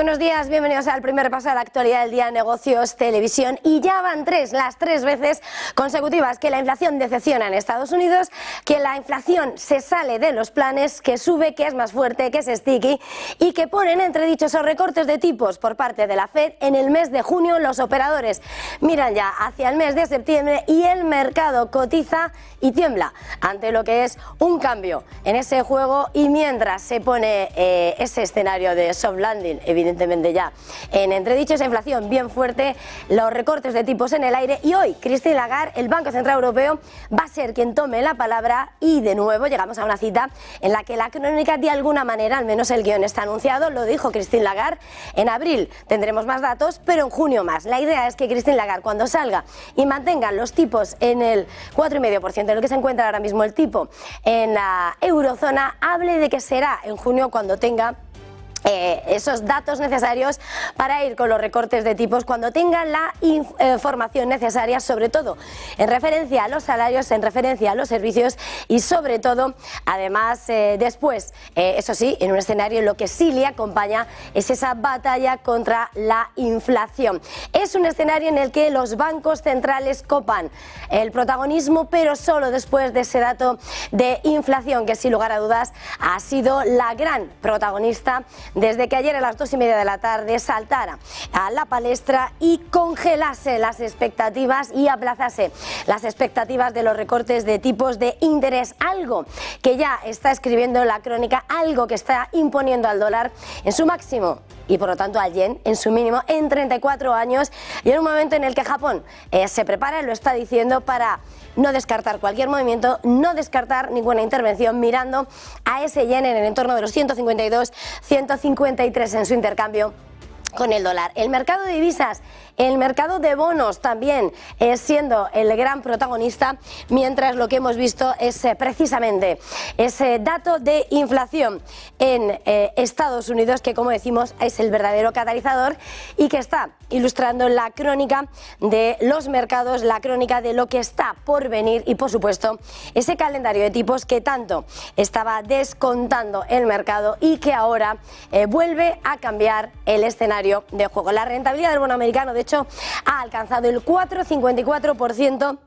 buenos días, bienvenidos al primer repaso de la actualidad del día Negocios Televisión. Y ya van las tres veces consecutivas que la inflación decepciona en Estados Unidos, que la inflación se sale de los planes, que sube, que es más fuerte, que es sticky y que ponen entredicho esos recortes de tipos por parte de la Fed en el mes de junio. Los operadores miran ya hacia el mes de septiembre y el mercado cotiza y tiembla ante lo que es un cambio en ese juego, y mientras se pone ese escenario de soft landing, evidentemente ya en entredicho, esa inflación bien fuerte, los recortes de tipos en el aire, y hoy Christine Lagarde, el Banco Central Europeo, va a ser quien tome la palabra, y de nuevo llegamos a una cita en la que la crónica de alguna manera, al menos el guión está anunciado, lo dijo Christine Lagarde, en abril tendremos más datos, pero en junio más. La idea es que Christine Lagarde, cuando salga y mantenga los tipos en el 4,5%, en lo que se encuentra ahora mismo el tipo en la eurozona, hable de que será en junio cuando tenga esos datos necesarios para ir con los recortes de tipos, cuando tengan la información necesaria, sobre todo en referencia a los salarios, en referencia a los servicios y sobre todo, además, después, eso sí, en un escenario en lo que sí le acompaña es esa batalla contra la inflación. Es un escenario en el que los bancos centrales copan el protagonismo, pero solo después de ese dato de inflación que, sin lugar a dudas, ha sido la gran protagonista desde que ayer a las 2:30 de la tarde saltara a la palestra y congelase las expectativas y aplazase las expectativas de los recortes de tipos de interés, algo que ya está escribiendo en la crónica, algo que está imponiendo al dólar en su máximo y por lo tanto al yen en su mínimo en 34 años, y en un momento en el que Japón se prepara, lo está diciendo, para no descartar cualquier movimiento, no descartar ninguna intervención, mirando a ese yen en el entorno de los 152, 153 en su intercambio con el dólar. El mercado de divisas, el mercado de bonos también siendo el gran protagonista, mientras lo que hemos visto es precisamente ese dato de inflación en Estados Unidos, que, como decimos, es el verdadero catalizador y que está ilustrando la crónica de los mercados, la crónica de lo que está por venir y, por supuesto, ese calendario de tipos que tanto estaba descontando el mercado y que ahora vuelve a cambiar el escenario de juego. La rentabilidad del bono americano, de hecho, ha alcanzado el 4,54%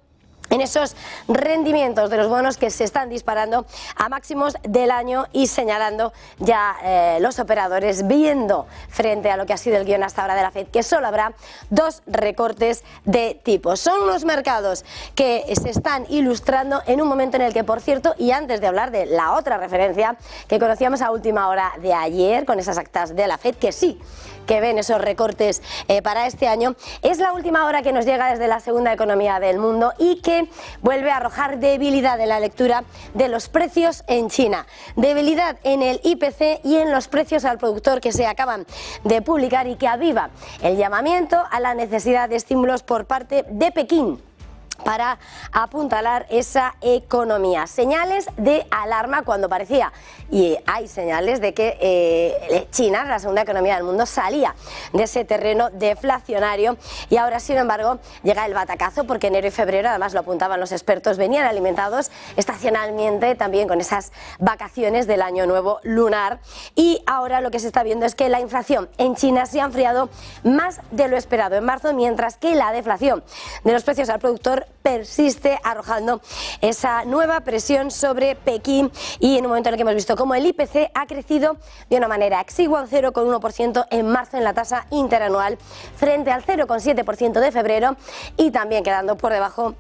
en esos rendimientos de los bonos que se están disparando a máximos del año, y señalando ya los operadores, viendo frente a lo que ha sido el guión hasta ahora de la Fed, que solo habrá 2 recortes de tipos. Son unos mercados que se están ilustrando en un momento en el que, por cierto, y antes de hablar de la otra referencia que conocíamos a última hora de ayer con esas actas de la Fed, que sí que ven esos recortes para este año, es la última hora que nos llega desde la segunda economía del mundo y que vuelve a arrojar debilidad en la lectura de los precios en China, debilidad en el IPC y en los precios al productor que se acaban de publicar, y que aviva el llamamiento a la necesidad de estímulos por parte de Pekín para apuntalar esa economía. Señales de alarma cuando parecía, y hay señales de que China, la segunda economía del mundo, salía de ese terreno deflacionario, y ahora, sin embargo, llega el batacazo, porque enero y febrero, además lo apuntaban los expertos, venían alimentados estacionalmente también con esas vacaciones del año nuevo lunar, y ahora lo que se está viendo es que la inflación en China se ha enfriado más de lo esperado en marzo, mientras que la deflación de los precios al productor persiste, arrojando esa nueva presión sobre Pekín, y en un momento en el que hemos visto cómo el IPC ha crecido de una manera exigua, un 0,1% en marzo en la tasa interanual, frente al 0,7% de febrero, y también quedando por debajo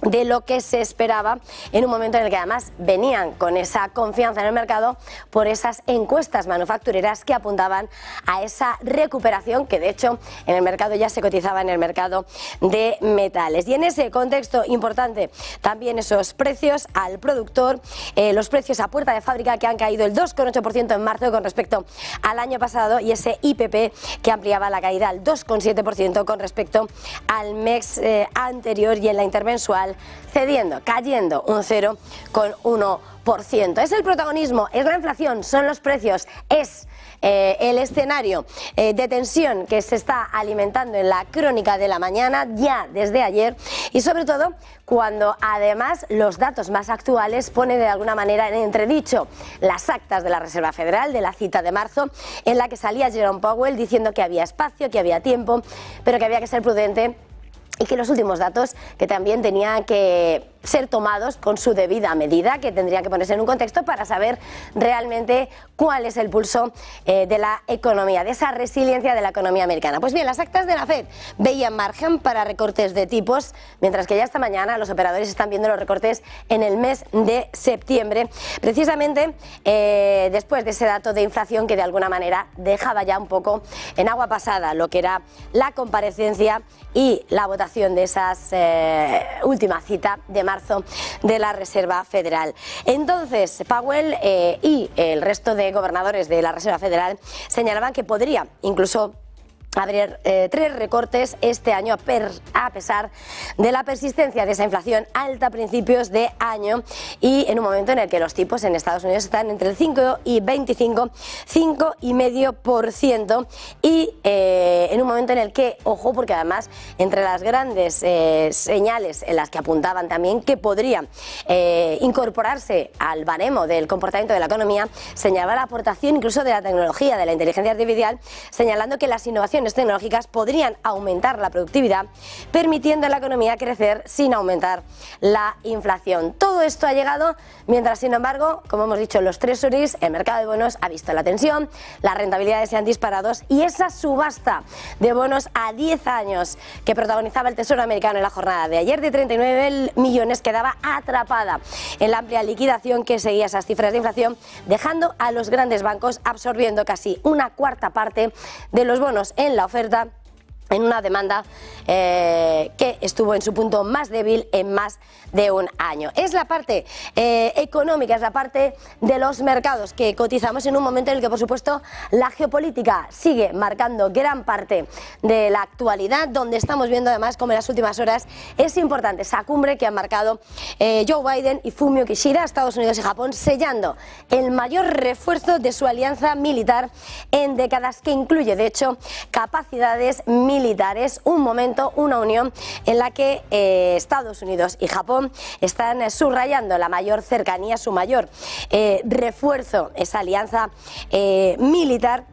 de lo que se esperaba, en un momento en el que además venían con esa confianza en el mercado por esas encuestas manufactureras que apuntaban a esa recuperación, que de hecho en el mercado ya se cotizaba en el mercado de metales. Y en ese contexto importante también esos precios al productor, los precios a puerta de fábrica, que han caído el 2,8% en marzo con respecto al año pasado, y ese IPP que ampliaba la caída al 2,7% con respecto al mes anterior, y en la intermensual cediendo, cayendo un 0,1%. Es el protagonismo, es la inflación, son los precios, es el escenario de tensión que se está alimentando en la crónica de la mañana ya desde ayer, y sobre todo cuando además los datos más actuales ponen de alguna manera en entredicho las actas de la Reserva Federal de la cita de marzo, en la que salía Jerome Powell diciendo que había espacio, que había tiempo, pero que había que ser prudente y que los últimos datos que también tenían que ser tomados con su debida medida, que tendrían que ponerse en un contexto para saber realmente cuál es el pulso de la economía, de esa resiliencia de la economía americana. Pues bien, las actas de la FED veían margen para recortes de tipos, mientras que ya esta mañana los operadores están viendo los recortes en el mes de septiembre, precisamente después de ese dato de inflación que de alguna manera dejaba ya un poco en agua pasada lo que era la comparecencia y la votación de esas última cita de marzo de la Reserva Federal. Entonces, Powell y el resto de gobernadores de la Reserva Federal señalaban que podría incluso haber 3 recortes este año a pesar de la persistencia de esa inflación alta a principios de año y en un momento en el que los tipos en Estados Unidos están entre el 5 y 25, 5,5% y en un momento en el que, ojo, porque además entre las grandes señales en las que apuntaban también que podría incorporarse al baremo del comportamiento de la economía, señalaba la aportación incluso de la tecnología, de la inteligencia artificial, señalando que las innovaciones tecnológicas podrían aumentar la productividad, permitiendo a la economía crecer sin aumentar la inflación. Todo esto ha llegado mientras, sin embargo, como hemos dicho, los treasuries, el mercado de bonos ha visto la tensión, las rentabilidades se han disparado y esa subasta de bonos a 10 años que protagonizaba el Tesoro americano en la jornada de ayer de 39 millones quedaba atrapada en la amplia liquidación que seguía esas cifras de inflación, dejando a los grandes bancos absorbiendo casi una cuarta parte de los bonos en la oferta, en una demanda que estuvo en su punto más débil en más de un año. Es la parte económica, es la parte de los mercados que cotizamos en un momento en el que, por supuesto, la geopolítica sigue marcando gran parte de la actualidad, donde estamos viendo además como en las últimas horas es importante esa cumbre que han marcado Joe Biden y Fumio Kishida, Estados Unidos y Japón, sellando el mayor refuerzo de su alianza militar en décadas, que incluye, de hecho, capacidades militares, un momento, una unión en la que Estados Unidos y Japón están subrayando la mayor cercanía, su mayor refuerzo, esa alianza militar,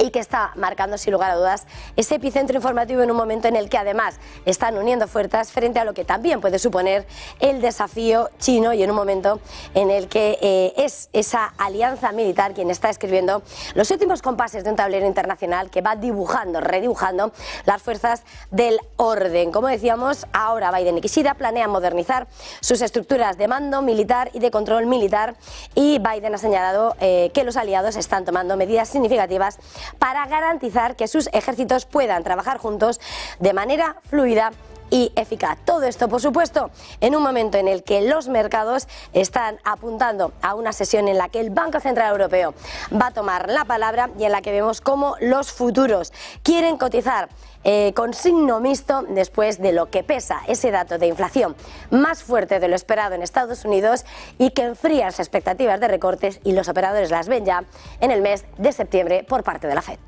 y que está marcando sin lugar a dudas ese epicentro informativo en un momento en el que además están uniendo fuerzas frente a lo que también puede suponer el desafío chino y en un momento en el que es esa alianza militar quien está escribiendo los últimos compases de un tablero internacional que va dibujando, redibujando las fuerzas del orden. Como decíamos, ahora Biden y Kishida planean modernizar sus estructuras de mando militar y de control militar, y Biden ha señalado que los aliados están tomando medidas significativas para garantizar que sus ejércitos puedan trabajar juntos de manera fluida y eficaz. Todo esto, por supuesto, en un momento en el que los mercados están apuntando a una sesión en la que el Banco Central Europeo va a tomar la palabra y en la que vemos cómo los futuros quieren cotizar con signo mixto después de lo que pesa ese dato de inflación más fuerte de lo esperado en Estados Unidos y que enfría las expectativas de recortes, y los operadores las ven ya en el mes de septiembre por parte de la FED.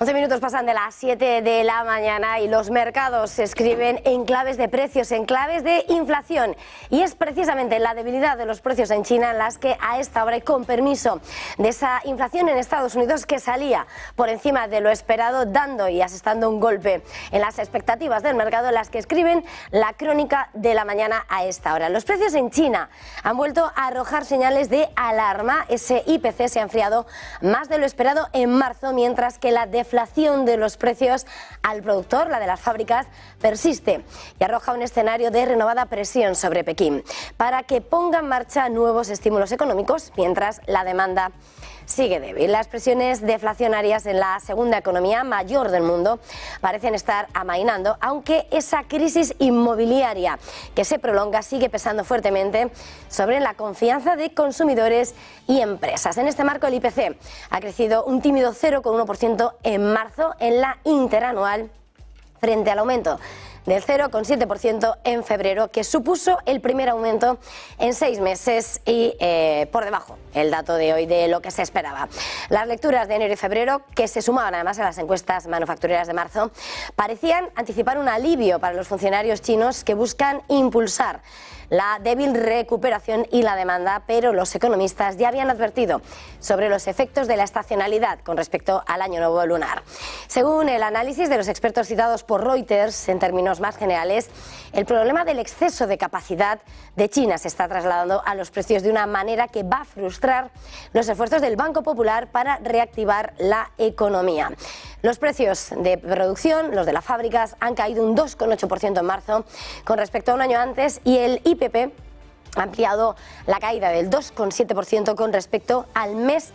11 minutos pasan de las 7 de la mañana y los mercados se escriben en claves de precios, en claves de inflación. Y es precisamente la debilidad de los precios en China las que a esta hora, y con permiso de esa inflación en Estados Unidos que salía por encima de lo esperado, dando y asestando un golpe en las expectativas del mercado, las que escriben la crónica de la mañana a esta hora. Los precios en China han vuelto a arrojar señales de alarma. Ese IPC se ha enfriado más de lo esperado en marzo, mientras que la deflación de los precios al productor, la de las fábricas, persiste y arroja un escenario de renovada presión sobre Pekín para que ponga en marcha nuevos estímulos económicos mientras la demanda sigue débil. Las presiones deflacionarias en la segunda economía mayor del mundo parecen estar amainando, aunque esa crisis inmobiliaria que se prolonga sigue pesando fuertemente sobre la confianza de consumidores y empresas. En este marco, el IPC ha crecido un tímido 0,1% en marzo en la interanual, frente al aumento del 0,7% en febrero, que supuso el primer aumento en 6 meses y por debajo el dato de hoy de lo que se esperaba. Las lecturas de enero y febrero, que se sumaban además a las encuestas manufactureras de marzo, parecían anticipar un alivio para los funcionarios chinos que buscan impulsar la débil recuperación y la demanda, pero los economistas ya habían advertido sobre los efectos de la estacionalidad con respecto al año nuevo lunar. Según el análisis de los expertos citados por Reuters, en términos más generales, el problema del exceso de capacidad de China se está trasladando a los precios de una manera que va a frustrar los esfuerzos del Banco Popular para reactivar la economía. Los precios de producción, los de las fábricas, han caído un 2,8% en marzo con respecto a un año antes, y el IPP ha ampliado la caída del 2,7% con respecto al mes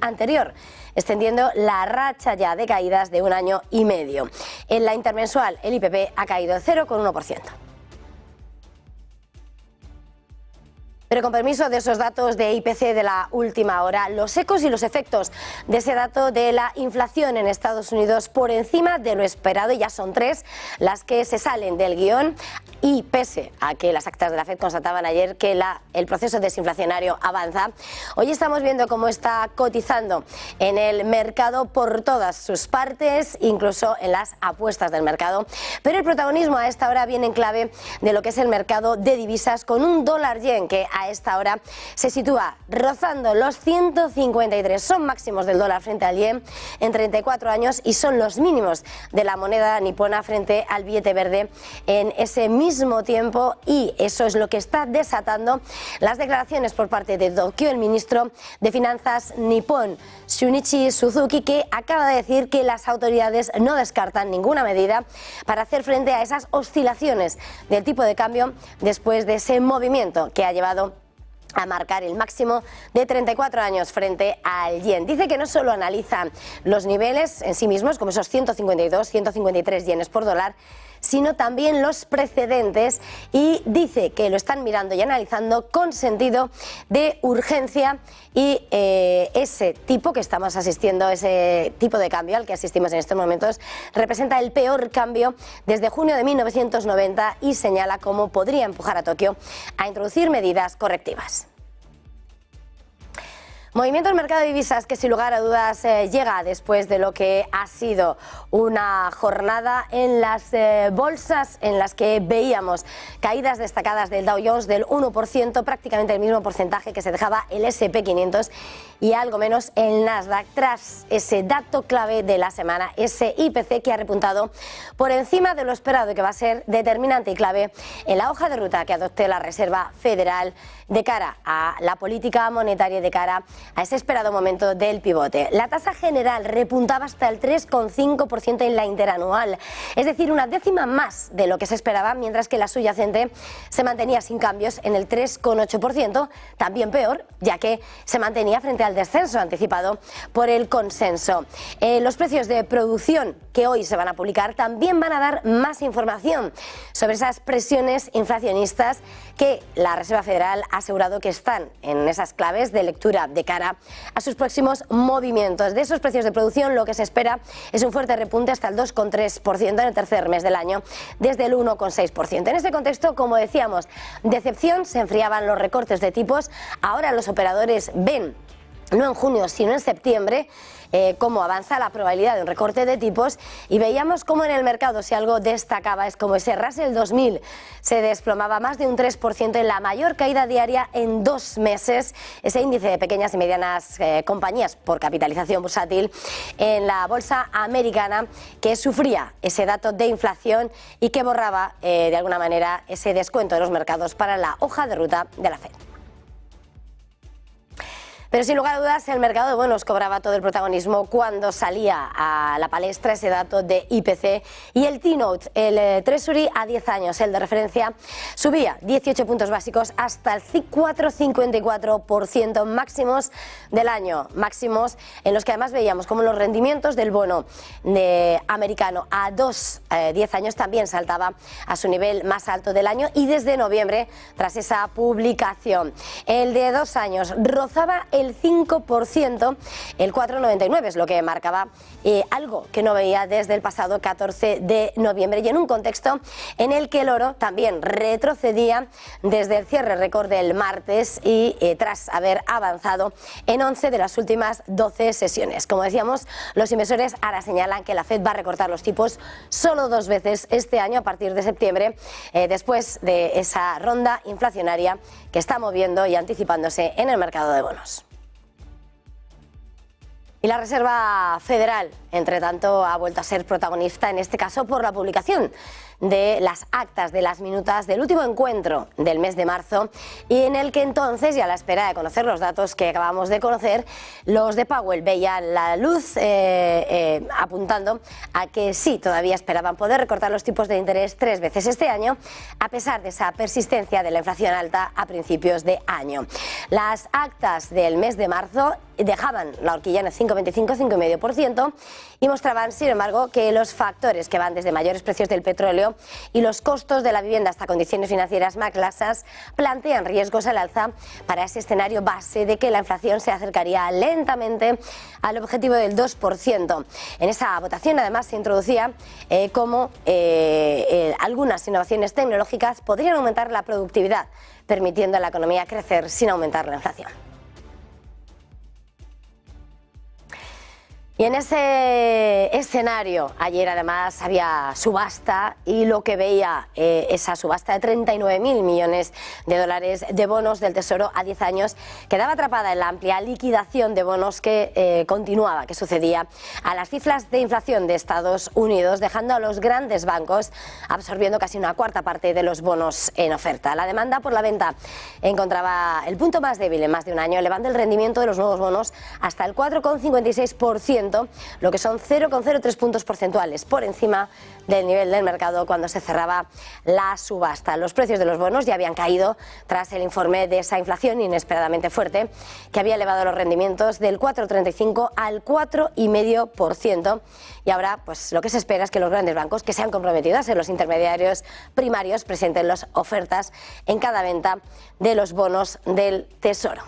anterior, extendiendo la racha ya de caídas de un año y medio. En la intermensual, el IPP ha caído 0,1%. Pero con permiso de esos datos de IPC de la última hora, los ecos y los efectos de ese dato de la inflación en Estados Unidos por encima de lo esperado, y ya son 3 las que se salen del guión, y pese a que las actas de la FED constataban ayer que el proceso desinflacionario avanza, hoy estamos viendo cómo está cotizando en el mercado por todas sus partes, incluso en las apuestas del mercado. Pero el protagonismo a esta hora viene en clave de lo que es el mercado de divisas, con un dólar-yen que a esta hora se sitúa rozando los 153. Son máximos del dólar frente al yen en 34 años y son los mínimos de la moneda nipona frente al billete verde en ese mismo tiempo, y eso es lo que está desatando las declaraciones por parte de Tokio, el ministro de Finanzas nipón, Shunichi Suzuki, que acaba de decir que las autoridades no descartan ninguna medida para hacer frente a esas oscilaciones del tipo de cambio después de ese movimiento que ha llevado a marcar el máximo de 34 años frente al yen. Dice que no solo analiza los niveles en sí mismos, como esos 152, 153 yenes por dólar, sino también los precedentes, y dice que lo están mirando y analizando con sentido de urgencia, y ese tipo que estamos asistiendo, ese tipo de cambio al que asistimos en estos momentos, representa el peor cambio desde junio de 1990 y señala cómo podría empujar a Tokio a introducir medidas correctivas. Movimiento del mercado de divisas que sin lugar a dudas llega después de lo que ha sido una jornada en las bolsas en las que veíamos caídas destacadas del Dow Jones del 1%, prácticamente el mismo porcentaje que se dejaba el S&P 500 y algo menos el Nasdaq, tras ese dato clave de la semana, ese IPC que ha repuntado por encima de lo esperado y que va a ser determinante y clave en la hoja de ruta que adopte la Reserva Federal de cara a la política monetaria y de cara a ese esperado momento del pivote. La tasa general repuntaba hasta el 3,5% en la interanual, es decir, una décima más de lo que se esperaba, mientras que la subyacente se mantenía sin cambios en el 3,8%, también peor, ya que se mantenía frente al descenso anticipado por el consenso. Los precios de producción que hoy se van a publicar también van a dar más información sobre esas presiones inflacionistas que la Reserva Federal ha asegurado que están en esas claves de lectura de cara a sus próximos movimientos. De esos precios de producción, lo que se espera es un fuerte repunte hasta el 2,3% en el tercer mes del año, desde el 1,6%. En este contexto, como decíamos, decepción, se enfriaban los recortes de tipos. Ahora los operadores ven no en junio, sino en septiembre, cómo avanza la probabilidad de un recorte de tipos, y veíamos cómo en el mercado, si algo destacaba, es como ese Russell 2000 se desplomaba más de un 3% en la mayor caída diaria en 2 meses, ese índice de pequeñas y medianas compañías por capitalización bursátil en la bolsa americana, que sufría ese dato de inflación y que borraba de alguna manera ese descuento de los mercados para la hoja de ruta de la Fed. Pero sin lugar a dudas, el mercado de bonos cobraba todo el protagonismo cuando salía a la palestra ese dato de IPC y el T-Note, el Treasury a 10 años, el de referencia, subía 18 puntos básicos hasta el 4,54%, máximos del año, máximos en los que además veíamos como los rendimientos del bono americano a 10 años también saltaba a su nivel más alto del año, y desde noviembre, tras esa publicación, el de 2 años rozaba el 5%, el 4,99 es lo que marcaba algo que no veía desde el pasado 14 de noviembre, y en un contexto en el que el oro también retrocedía desde el cierre récord del martes y tras haber avanzado en 11 de las últimas 12 sesiones. Como decíamos, los inversores ahora señalan que la Fed va a recortar los tipos solo 2 veces este año a partir de septiembre, después de esa ronda inflacionaria que está moviendo y anticipándose en el mercado de bonos. Y la Reserva Federal, entre tanto, ha vuelto a ser protagonista, en este caso por la publicación de las actas de las minutas del último encuentro del mes de marzo, y en el que entonces, y a la espera de conocer los datos que acabamos de conocer, los de Powell veían la luz apuntando a que sí, todavía esperaban poder recortar los tipos de interés 3 veces este año, a pesar de esa persistencia de la inflación alta a principios de año. Las actas del mes de marzo dejaban la horquilla en el 5,25-5,5% y mostraban, sin embargo, que los factores que van desde mayores precios del petróleo y los costos de la vivienda hasta condiciones financieras más laxas plantean riesgos al alza para ese escenario base de que la inflación se acercaría lentamente al objetivo del 2%. En esa votación, además, se introducía cómo algunas innovaciones tecnológicas podrían aumentar la productividad, permitiendo a la economía crecer sin aumentar la inflación. Y en ese escenario, ayer además había subasta, y lo que veía esa subasta de 39.000 millones de dólares de bonos del Tesoro a 10 años quedaba atrapada en la amplia liquidación de bonos que continuaba, que sucedía a las cifras de inflación de Estados Unidos, dejando a los grandes bancos absorbiendo casi una cuarta parte de los bonos en oferta. La demanda por la venta encontraba el punto más débil en más de un año, elevando el rendimiento de los nuevos bonos hasta el 4,56%, lo que son 0,03 puntos porcentuales por encima del nivel del mercado cuando se cerraba la subasta. Los precios de los bonos ya habían caído tras el informe de esa inflación inesperadamente fuerte que había elevado los rendimientos del 4,35 al 4,5%, y ahora pues lo que se espera es que los grandes bancos, que se han comprometido a ser los intermediarios primarios, presenten las ofertas en cada venta de los bonos del Tesoro.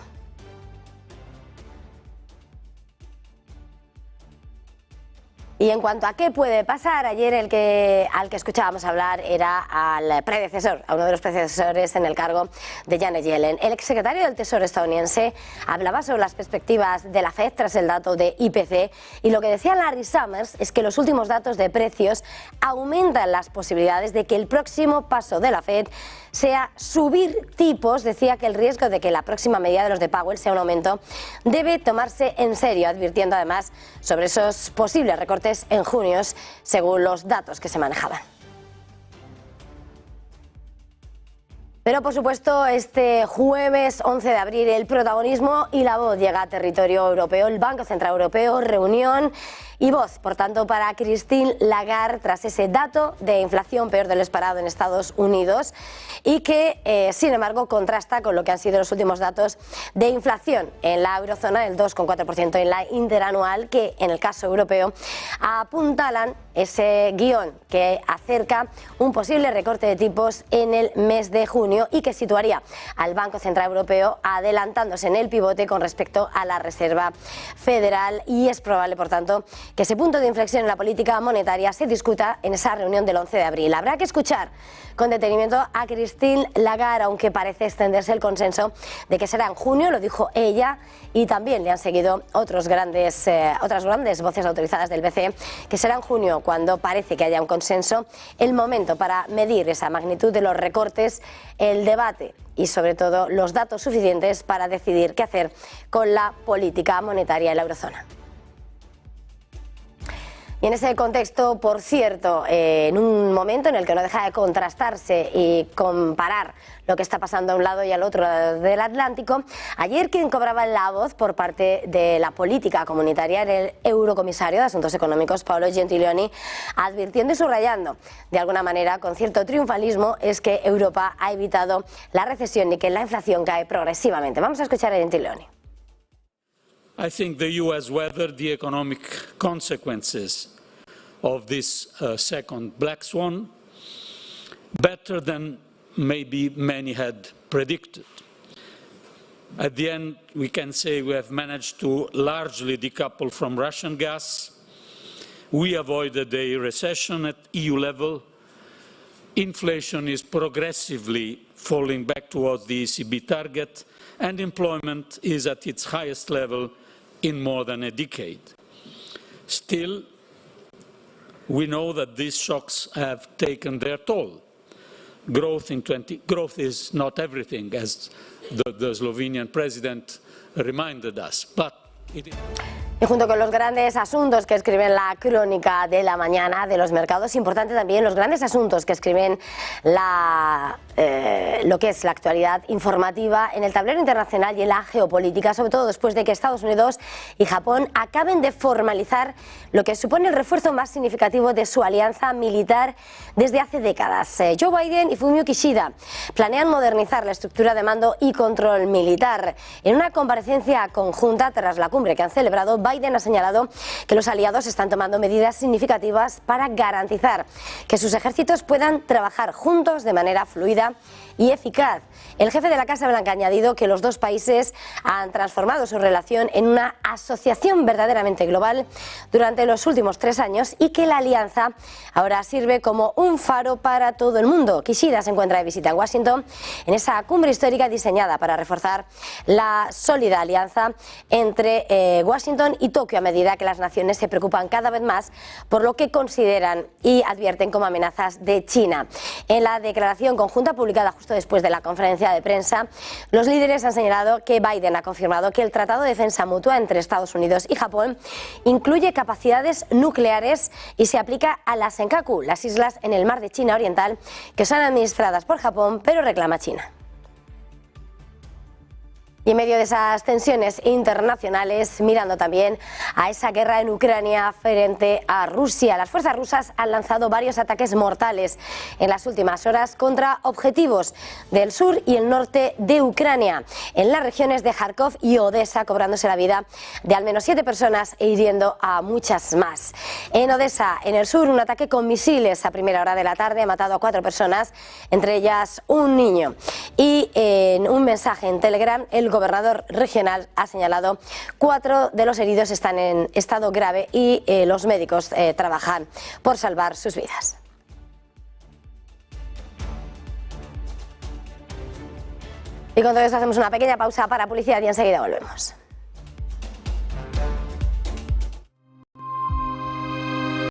Y en cuanto a qué puede pasar, ayer al que escuchábamos hablar era al predecesor, a uno de los predecesores en el cargo de Janet Yellen. El exsecretario del Tesoro estadounidense hablaba sobre las perspectivas de la Fed tras el dato de IPC, y lo que decía Larry Summers es que los últimos datos de precios aumentan las posibilidades de que el próximo paso de la Fed sea subir tipos. Decía que el riesgo de que la próxima medida de los de Powell sea un aumento debe tomarse en serio, advirtiendo además sobre esos posibles recortes en junio, según los datos que se manejaban. Pero por supuesto, este jueves 11 de abril el protagonismo y la voz llega a territorio europeo. El Banco Central Europeo, reunión y voz, por tanto, para Christine Lagarde tras ese dato de inflación peor de lo esperado en Estados Unidos, y que, sin embargo, contrasta con lo que han sido los últimos datos de inflación en la eurozona, el 2,4% en la interanual, que en el caso europeo apuntalan ese guión que acerca un posible recorte de tipos en el mes de junio. junio y que situaría al Banco Central Europeo adelantándose en el pivote con respecto a la Reserva Federal, y es probable, por tanto, que ese punto de inflexión en la política monetaria se discuta en esa reunión del 11 de abril. Habrá que escuchar con detenimiento a Christine Lagarde, aunque parece extenderse el consenso de que será en junio, lo dijo ella, y también le han seguido otras grandes voces autorizadas del BCE, que será en junio cuando parece que haya un consenso, el momento para medir esa magnitud de los recortes, el debate y sobre todo los datos suficientes para decidir qué hacer con la política monetaria en la eurozona. Y en ese contexto, por cierto, en un momento en el que no deja de contrastarse y comparar lo que está pasando a un lado y al otro del Atlántico, ayer quien cobraba la voz por parte de la política comunitaria era el eurocomisario de Asuntos Económicos, Paolo Gentiloni, advirtiendo y subrayando de alguna manera con cierto triunfalismo es que Europa ha evitado la recesión y que la inflación cae progresivamente. Vamos a escuchar a Gentiloni. I think the US weathered the economic consequences of this second black swan better than maybe many had predicted. At the end, we can say we have managed to largely decouple from Russian gas. We avoided a recession at EU level. Inflation is progressively falling back towards the ECB target, and employment is at its highest level in more than a decade. Still, we know that these shocks have taken their toll. Growth is not everything, as the Slovenian president reminded us, but it is. Y junto con los grandes asuntos que escriben la crónica de la mañana de los mercados, importante también los grandes asuntos que escriben lo que es la actualidad informativa en el tablero internacional y en la geopolítica, sobre todo después de que Estados Unidos y Japón acaben de formalizar lo que supone el refuerzo más significativo de su alianza militar desde hace décadas. Joe Biden y Fumio Kishida planean modernizar la estructura de mando y control militar. En una comparecencia conjunta tras la cumbre que han celebrado, Biden ha señalado que los aliados están tomando medidas significativas para garantizar que sus ejércitos puedan trabajar juntos de manera fluida y eficaz. El jefe de la Casa Blanca ha añadido que los dos países han transformado su relación en una asociación verdaderamente global durante los últimos 3 años y que la alianza ahora sirve como un faro para todo el mundo. Kishida se encuentra de visita en Washington en esa cumbre histórica diseñada para reforzar la sólida alianza entre Washington y Tokio, a medida que las naciones se preocupan cada vez más por lo que consideran y advierten como amenazas de China. En la declaración conjunta publicada justo después de la conferencia de prensa, los líderes han señalado que Biden ha confirmado que el Tratado de Defensa Mutua entre Estados Unidos y Japón incluye capacidades nucleares y se aplica a las Senkaku, las islas en el mar de China Oriental, que son administradas por Japón, pero reclama China. Y en medio de esas tensiones internacionales, mirando también a esa guerra en Ucrania frente a Rusia, las fuerzas rusas han lanzado varios ataques mortales en las últimas horas contra objetivos del sur y el norte de Ucrania, en las regiones de Kharkov y Odessa, cobrándose la vida de al menos 7 personas e hiriendo a muchas más. En Odessa, en el sur, un ataque con misiles a primera hora de la tarde ha matado a 4 personas, entre ellas un niño. Y en un mensaje en Telegram, el gobernador regional ha señalado 4 de los heridos están en estado grave y los médicos trabajan por salvar sus vidas. Y con todo esto hacemos una pequeña pausa para publicidad y enseguida volvemos.